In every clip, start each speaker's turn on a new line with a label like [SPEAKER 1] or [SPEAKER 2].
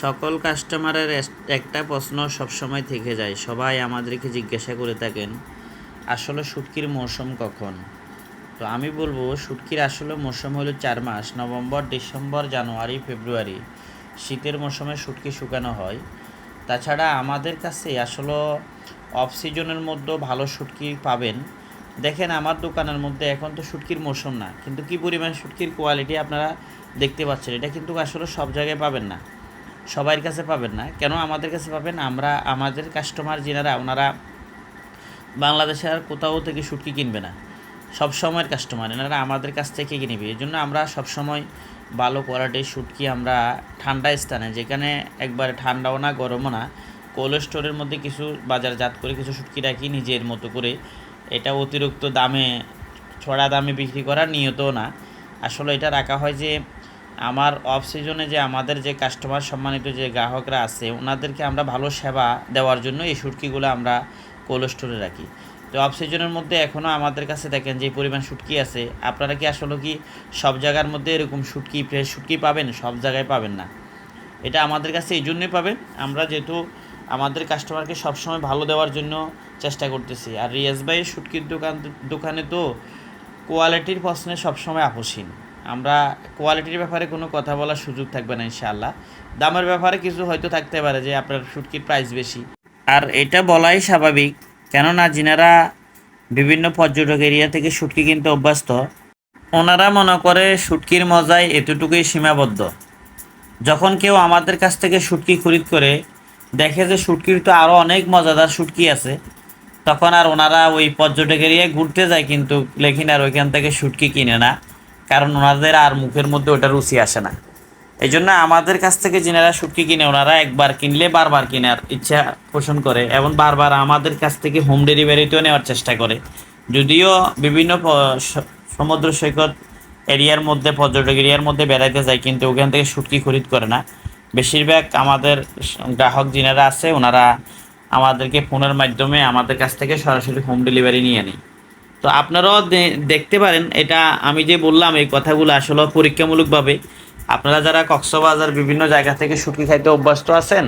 [SPEAKER 1] সকল কাস্টমারের একটা প্রশ্ন সবসময় থেকে যায়, সবাই আমাদেরকে জিজ্ঞাসা করে থাকেন আসলে শুটকির মৌসুম কখন। তো আমি বলবো শুটকির আসলে মৌসুম হলো 4 মাস, নভেম্বর, ডিসেম্বর, জানুয়ারি, ফেব্রুয়ারি। শীতের মৌসুমে শুটকি শুকানো হয়। তাছাড়া আমাদের কাছে আসলে অফ সিজনের মধ্যেও ভালো শুটকি পাবেন। দেখেন আমার দোকানের মধ্যে এখন তো শুটকির মৌসুম না, কিন্তু কী পরিমাণ শুটকির কোয়ালিটি আপনারা দেখতে পাচ্ছেন, এটা কিন্তু আসলে সব জায়গায় পাবেন না, সবার কাছে পাবেন না। কেন আমাদের কাছে পাবেন? আমরা আমাদের কাস্টমার যিনারা, ওনারা বাংলাদেশের আর কোথাও থেকে শুটকি কিনবে না, সব সময়ের কাস্টমার এনারা আমাদের কাছ থেকে কিনবে। এই জন্য আমরা সবসময় ভালো কোয়ালিটির শুটকি আমরা ঠান্ডা স্থানে, যেখানে একবারে ঠান্ডাও না গরমও না, কোল্ড স্টোরের মধ্যে কিছু বাজারজাত করে কিছু শুটকি রাখি নিজের মতো করে। এটা অতিরিক্ত দামে, ছড়া দামে বিক্রি করার নিয়তও না। আসলে এটা রাখা হয় যে আমার অফ সিজনে যে আমাদের যে কাস্টমার সম্মানিত যে গ্রাহকরা আছে, ওনাদেরকে আমরা ভালো সেবা দেওয়ার জন্য এই শুটকিগুলো আমরা কোল্ড স্টোরে রাখি। তো অফ সিজনের মধ্যে এখনও আমাদের কাছে দেখেন যে পরিমাণ শুটকি আছে। আপনারা কি আসলে কি সব জায়গার মধ্যে এরকম শুটকি, ফ্রেশ শুটকি পাবেন? সব জায়গায় পাবেন না। এটা আমাদের কাছে এই জন্যই পাবেন, আমরা যেহেতু আমাদের কাস্টমারকে সবসময় ভালো দেওয়ার জন্য চেষ্টা করতেছি। আর রিয়াজ ভাইয়ের শুটকির দোকানে তো কোয়ালিটির প্রশ্নে সবসময় আপোষহীন। আমরা কোয়ালিটির ব্যাপারে কোনো কথা বলার সুযোগ থাকবে না ইনশাআল্লাহ। দামের ব্যাপারে কিছু হয়তো থাকতে পারে যে আপনার শুটকির প্রাইস বেশি, আর এটা বলাই স্বাভাবিক। কেননা যিনারা বিভিন্ন পর্যটক এরিয়া থেকে শুটকি কিনতে অভ্যস্ত, ওনারা মনে করে শুটকির মজায় এতটুকুই সীমাবদ্ধ। যখন কেউ আমাদের কাছ থেকে শুটকি খরিদ করে দেখে যে শুটকির তো আরও অনেক মজাদার শুটকি আছে, তখন আর ওনারা ওই পর্যটক এরিয়ায় ঘুরতে যায়, কিন্তু লেকিন আর ওইখান থেকে শুটকি কিনে না, কারণ ওনাদের আর মুখের মধ্যে ওটা রুচি আসে না। এই জন্য আমাদের কাছ থেকে যিনারা শুটকি কিনে, ওনারা একবার কিনলে বারবার কেনার ইচ্ছা পোষণ করে এবং বারবার আমাদের কাছ থেকে হোম ডেলিভারিতেও নেওয়ার চেষ্টা করে। যদিও বিভিন্ন সমুদ্র সৈকত এরিয়ার মধ্যে, পর্যটক এরিয়ার মধ্যে বেড়াইতে যায়, কিন্তু ওখান থেকে শুটকি খরিদ করে না। বেশিরভাগ আমাদের গ্রাহক যিনারা আছে, ওনারা আমাদেরকে ফোনের মাধ্যমে আমাদের কাছ থেকে সরাসরি হোম ডেলিভারি নিয়ে নেয়। তো আপনারাও দেখতে পারেন, এটা আমি যে বললাম এই কথাগুলো আসলে পরীক্ষামূলকভাবে। আপনারা যারা কক্সবাজার বিভিন্ন জায়গা থেকে শুটকি খাইতে অভ্যস্ত আছেন,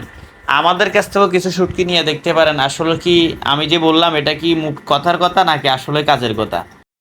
[SPEAKER 1] আমাদের কাছ থেকেও কিছু শুটকি নিয়ে দেখতে পারেন। আসলে কি আমি যে বললাম এটা কি মুখ কথার কথা নাকি আসলে কাজের কথা।